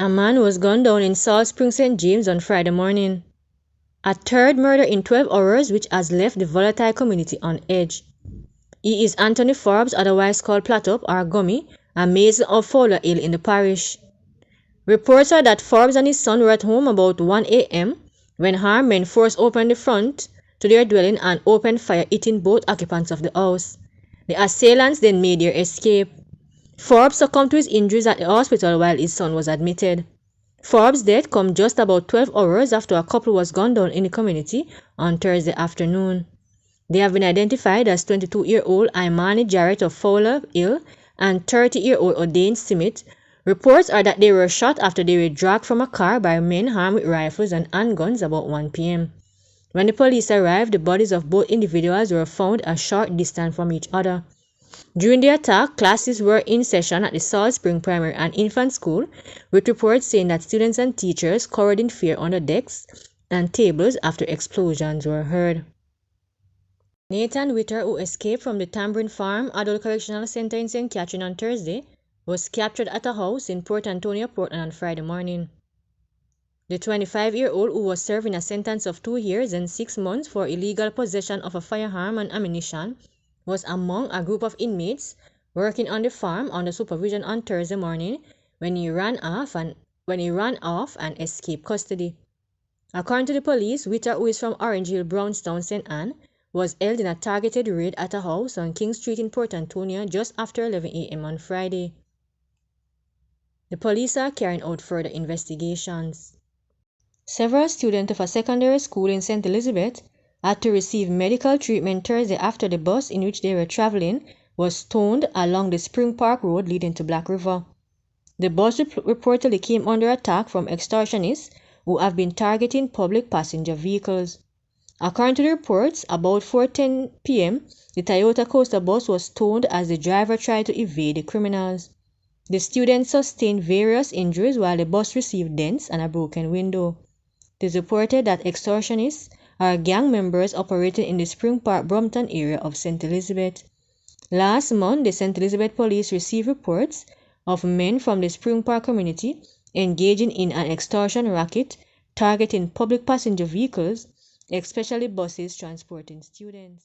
A man was gunned down in Salt Spring St. James on Friday morning. A third murder in 12 hours which has left the volatile community on edge. He is Anthony Forbes, otherwise called Platop or Gummy, a mason of Fowler Hill in the parish. Reports are that Forbes and his son were at home about 1 a.m. when armed men forced open the front to their dwelling and opened fire, hitting both occupants of the house. The assailants then made their escape. Forbes succumbed to his injuries at the hospital while his son was admitted. Forbes' death comes just about 12 hours after a couple was gunned down in the community on Thursday afternoon. They have been identified as 22-year-old Imani Jarrett of Fowler Hill and 30-year-old O'Dane Simit. Reports are that they were shot after they were dragged from a car by men armed with rifles and handguns about 1 p.m. When the police arrived, the bodies of both individuals were found a short distance from each other. During the attack, classes were in session at the Salt Spring Primary and Infant School, with reports saying that students and teachers cowered in fear under desks and tables after explosions were heard. Nathan Witter, who escaped from the Tambourine Farm Adult Correctional Center in St. Catherine on Thursday, was captured at a house in Port Antonio, Portland on Friday morning. The 25-year-old, who was serving a sentence of 2 years and 6 months for illegal possession of a firearm and ammunition, was among a group of inmates working on the farm under supervision on Thursday morning when he ran off and escaped custody. According to the police, Witter, who is from Orange Hill, Brownstown, St. Anne, was held in a targeted raid at a house on King Street in Port Antonio just after 11 a.m. on Friday. The police are carrying out further investigations. Several students of a secondary school in St. Elizabeth had to receive medical treatment Thursday after the bus in which they were traveling was towed along the Spring Park Road leading to Black River. The bus reportedly came under attack from extortionists who have been targeting public passenger vehicles. According to the reports, about 4:10 p.m., the Toyota Coaster bus was towed as the driver tried to evade the criminals. The students sustained various injuries while the bus received dents and a broken window. It is reported that extortionists are gang members operating in the Spring Park Brompton area of St. Elizabeth. Last month, the St. Elizabeth police received reports of men from the Spring Park community engaging in an extortion racket targeting public passenger vehicles, especially buses transporting students.